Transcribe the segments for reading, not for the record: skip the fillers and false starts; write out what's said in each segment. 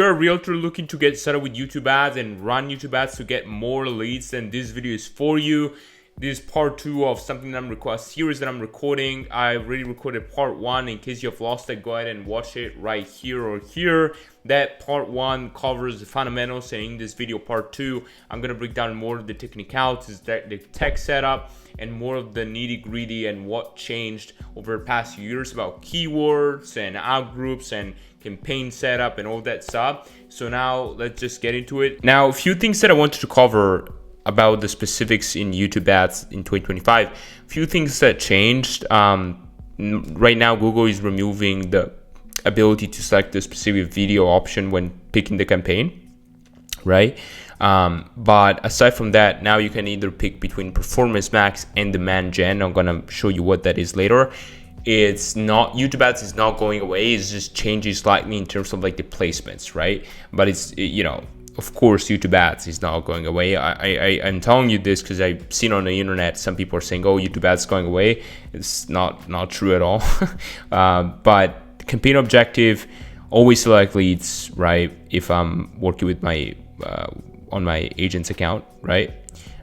you're a realtor looking to get started with YouTube ads and run YouTube ads to get more leads, then this video is for you. This is part 2 of something that a series that I'm recording. I already recorded part 1. In case you've lost it, go ahead and watch it right here or here. That part 1 covers the fundamentals, and in this video part 2, I'm gonna break down more of the technicalities, the tech setup, and more of the nitty gritty and what changed over the past few years about keywords and out groups and campaign setup and all that stuff. So now let's just get into it. Now, a few things that I wanted to cover about the specifics in YouTube ads in 2025. A few things that changed. Right now, Google is removing the ability to select the specific video option when picking the campaign, right? But aside from that, now you can either pick between Performance Max and Demand Gen. I'm gonna show you what that is later. It's not, YouTube ads is not going away. It's just changing slightly in terms of like the placements, right? But it's, you know, of course, YouTube ads is not going away. I'm telling you this because I've seen on the internet some people are saying, "Oh, YouTube ads going away." It's not true at all. But campaign objective, always select leads, right? If I'm working with my on my agent's account, right?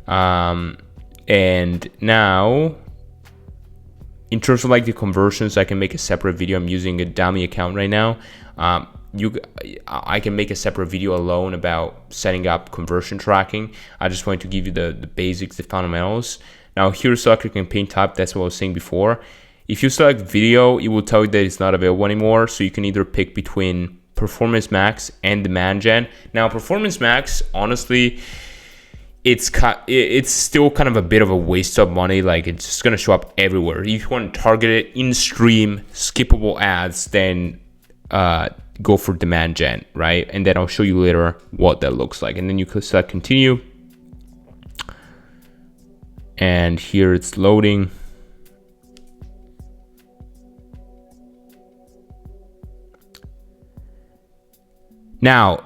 And now, in terms of like the conversions, I can make a separate video. I'm using a dummy account right now. I can make a separate video alone about setting up conversion tracking. I just want to give you the basics, the fundamentals. Now here's select your campaign type. That's what I was saying before. If you select video, it will tell you that it's not available anymore. So you can either pick between Performance Max and Demand Gen. Now Performance Max, honestly, it's still kind of a bit of a waste of money. Like, it's just gonna show up everywhere. If you want to target it in stream, skippable ads, then go for Demand Gen, right? And then I'll show you later what that looks like. And then you can select continue. And here it's loading. Now,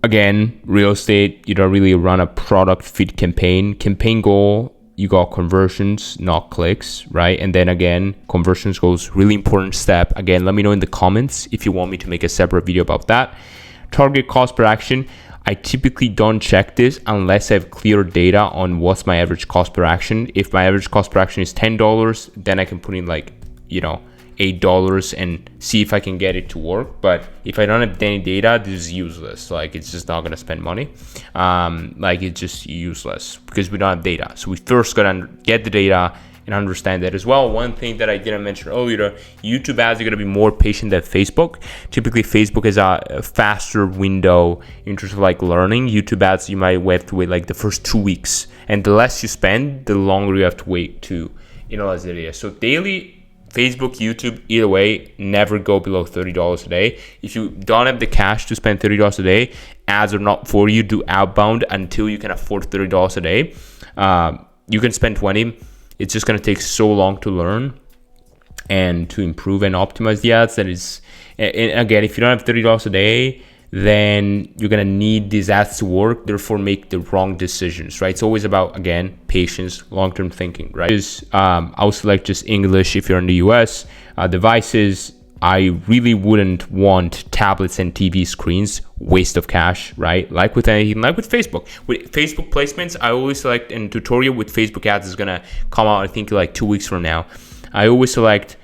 again, real estate, you don't really run a product feed campaign. Campaign goal, you got conversions, not clicks, right? And then again, conversions goals, really important step. Again, let me know in the comments if you want me to make a separate video about that. Target cost per action. I typically don't check this unless I have clear data on what's my average cost per action. If my average cost per action is $10, then I can put in like, you know, $8 and see if I can get it to work. But if I don't have any data, this is useless. Like, it's just not gonna spend money. Like, it's just useless because we don't have data. So we first gotta get the data and understand that as well. One thing that I didn't mention earlier, YouTube ads are gonna be more patient than Facebook. Typically Facebook is a faster window in terms of like learning. YouTube ads, you might have to wait like the first 2 weeks, and the less you spend, the longer you have to wait to analyze the data. So daily, Facebook, YouTube, either way, never go below $30 a day. If you don't have the cash to spend $30 a day, ads are not for you. Do outbound until you can afford $30 a day. You can spend 20. It's just gonna take so long to learn and to improve and optimize the ads. That is, and again, if you don't have $30 a day, then you're gonna need these ads to work, therefore make the wrong decisions, right? It's always about, again, patience, long-term thinking, right? I'll select just English if you're in the US. Devices, I really wouldn't want tablets and TV screens, waste of cash, right? Like with anything, like with Facebook. With Facebook placements, I always select, and tutorial with Facebook ads is gonna come out, I think like 2 weeks from now. I always select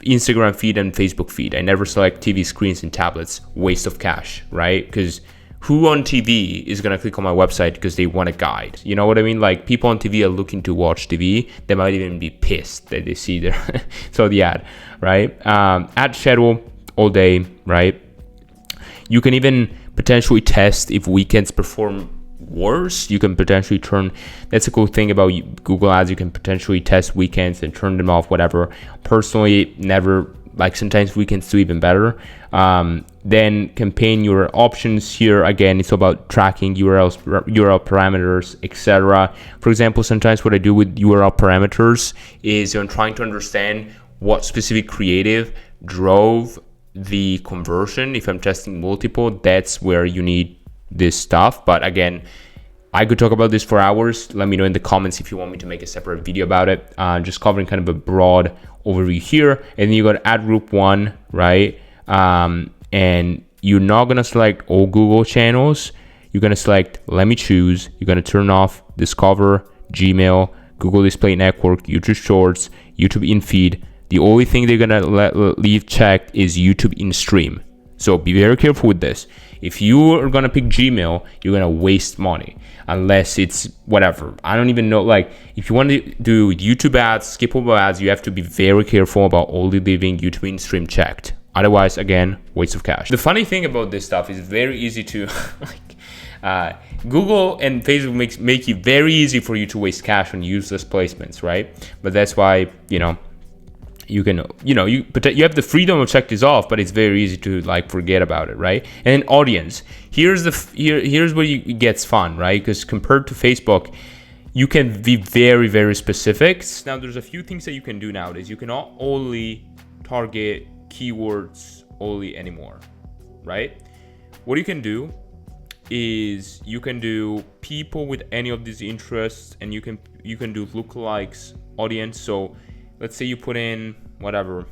Instagram feed and Facebook feed. I never select TV screens and tablets. Waste of cash, right? Because who on TV is gonna click on my website because they want a guide? You know what I mean? Like, people on TV are looking to watch TV. They might even be pissed that they see their so the ad, right? Ad schedule all day, right? You can even potentially test if weekends perform worse. You can potentially turn, that's a cool thing about Google ads, you can potentially test weekends and turn them off, whatever. Personally, never, like, sometimes weekends do even better. Then campaign your options here. Again, it's about tracking URLs, URL parameters, etc. For example, sometimes what I do with URL parameters is I'm trying to understand what specific creative drove the conversion. If I'm testing multiple, that's where you need this stuff. But again, I could talk about this for hours. Let me know in the comments if you want me to make a separate video about it. Just covering kind of a broad overview here. And then you got ad group 1, right? And you're not gonna select all Google channels. You're gonna select let me choose. You're gonna turn off Discover, Gmail, Google Display Network, YouTube Shorts, YouTube in feed. The only thing they're gonna leave checked is YouTube in stream. So be very careful with this. If you are gonna pick Gmail, you're gonna waste money unless it's whatever. I don't even know. Like if you want to do YouTube ads, skippable ads, you have to be very careful about only leaving YouTube in stream checked. Otherwise, again, waste of cash. The funny thing about this stuff is it's very easy to Google and Facebook make it very easy for you to waste cash on useless placements, right? But that's why, you can, you have the freedom to check this off, but it's very easy to like forget about it, right? And then audience, here's where it gets fun, right? Because compared to Facebook, you can be very, very specific. Now, there's a few things that you can do nowadays. You cannot only target keywords only anymore, right? What you can do is you can do people with any of these interests, and you can do lookalikes audience. So let's say you put in whatever,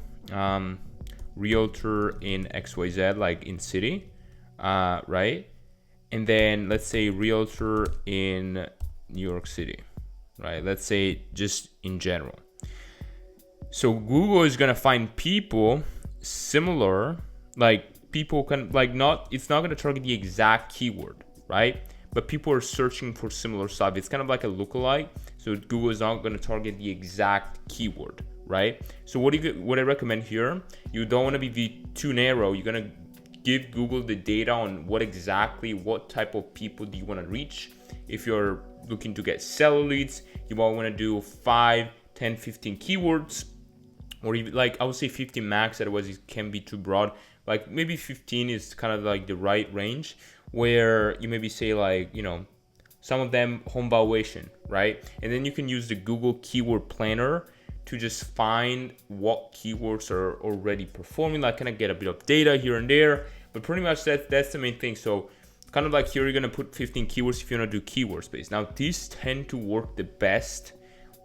realtor in XYZ, like in city, right? And then let's say realtor in New York City, right? Let's say just in general. So Google is gonna find people similar, like people can it's not gonna target the exact keyword, right? But people are searching for similar stuff. It's kind of like a lookalike. So Google is not gonna target the exact keyword, right? So what I recommend here, you don't want to be too narrow. You're gonna give Google the data on what type of people do you want to reach. If you're looking to get seller leads, you might want to do 5, 10, 15 keywords, or even I would say 15 max, otherwise it can be too broad. Like maybe 15 is kind of like the right range, where you maybe say some of them home valuation, right? And then you can use the Google Keyword Planner to just find what keywords are already performing, kind of get a bit of data here and there. But pretty much that's the main thing. So kind of here, you're gonna put 15 keywords if you want to do keyword space. Now these tend to work the best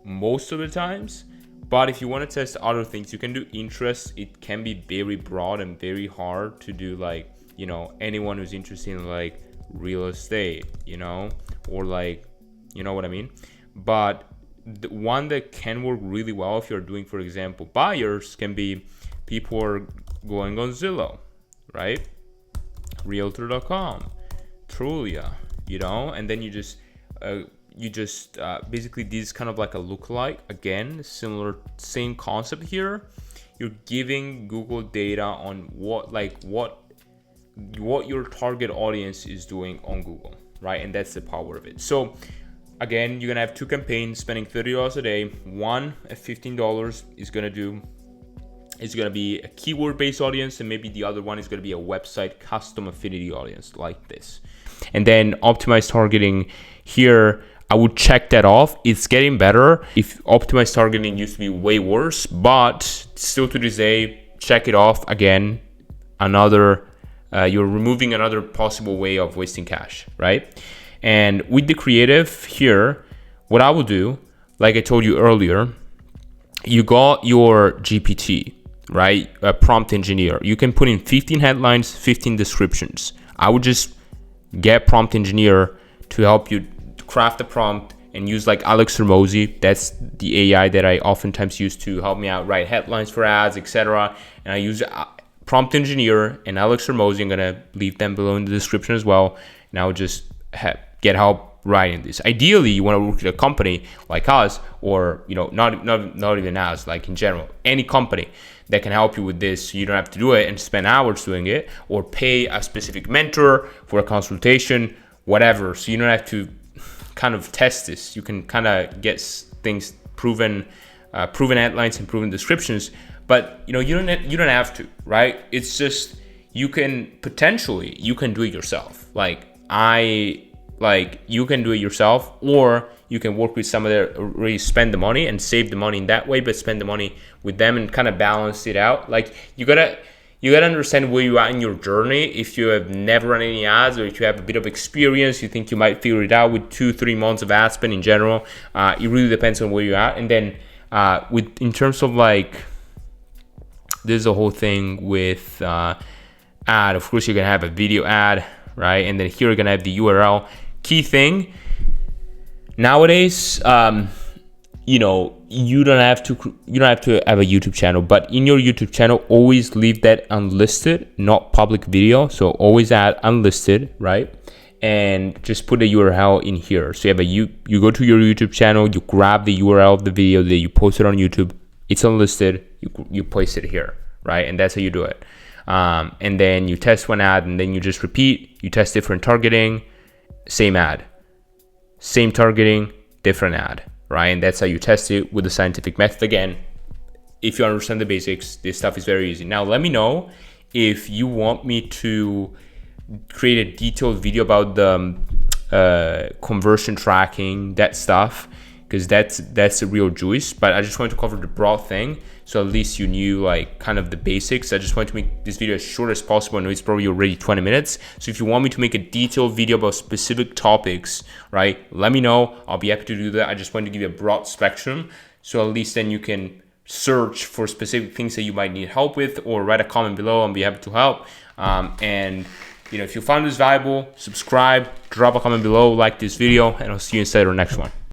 most of the times, but if you want to test other things, you can do interest. It can be very broad and very hard to do anyone who's interested in real estate, or you know what I mean. But the one that can work really well if you're doing, for example, buyers, can be people are going on Zillow, right? Realtor.com, Trulia, and then you just basically, this is kind of like a lookalike. Again, same concept here. You're giving Google data on what your target audience is doing on Google, right? And that's the power of it. So again, you're gonna have 2 campaigns spending $30 a day. One at $15 is gonna be a keyword-based audience, and maybe the other one is gonna be a website custom affinity audience like this. And then optimized targeting here, I would check that off. It's getting better. If optimized targeting used to be way worse, but still to this day, check it off. Again, you're removing another possible way of wasting cash, right? And with the creative here, what I will do, like I told you earlier, you got your GPT, right? A prompt engineer. You can put in 15 headlines, 15 descriptions. I would just get prompt engineer to help you craft a prompt and use Alex Hormozi. That's the AI that I oftentimes use to help me out write headlines for ads, etc. And I use prompt engineer and Alex Hormozi. I'm gonna leave them below in the description as well. And I would just get help writing this. Ideally, you want to work with a company like us, or not even us, in general, any company that can help you with this. So you don't have to do it and spend hours doing it, or pay a specific mentor for a consultation, whatever. So you don't have to kind of test this. You can kind of get things proven headlines and proven descriptions, but you don't have to, right? It's just you can do it yourself. You can do it yourself, or you can work with somebody that already spend the money and save the money in that way, but spend the money with them and kind of balance it out. You gotta understand where you are in your journey. If you have never run any ads, or if you have a bit of experience, you think you might figure it out with 2-3 months of ad spend in general. It really depends on where you're at. And then in terms of there's a whole thing with ad. Of course, you're gonna have a video ad, right? And then here you're gonna have the URL. Key thing nowadays, you know, you don't have to have a YouTube channel, but in your YouTube channel, always leave that unlisted, not public video. So always add unlisted, right? And just put the URL in here. So you have you go to your YouTube channel, you grab the URL of the video that you posted on YouTube. It's unlisted. You place it here, right? And that's how you do it. And then you test one ad, and then you just repeat. You test different targeting, same ad, same targeting, different ad, right? And that's how you test it with the scientific method. Again, if you understand the basics, this stuff is very easy. Now, let me know if you want me to create a detailed video about the conversion tracking, that stuff, because that's the real juice. But I just wanted to cover the broad thing, so at least you knew like kind of the basics. I just wanted to make this video as short as possible. I know it's probably already 20 minutes. So if you want me to make a detailed video about specific topics, right, let me know. I'll be happy to do that. I just wanted to give you a broad spectrum, so at least then you can search for specific things that you might need help with, or write a comment below. I'll be happy to help. And you know, if you found this valuable, subscribe, drop a comment below, like this video, and I'll see you inside our next one.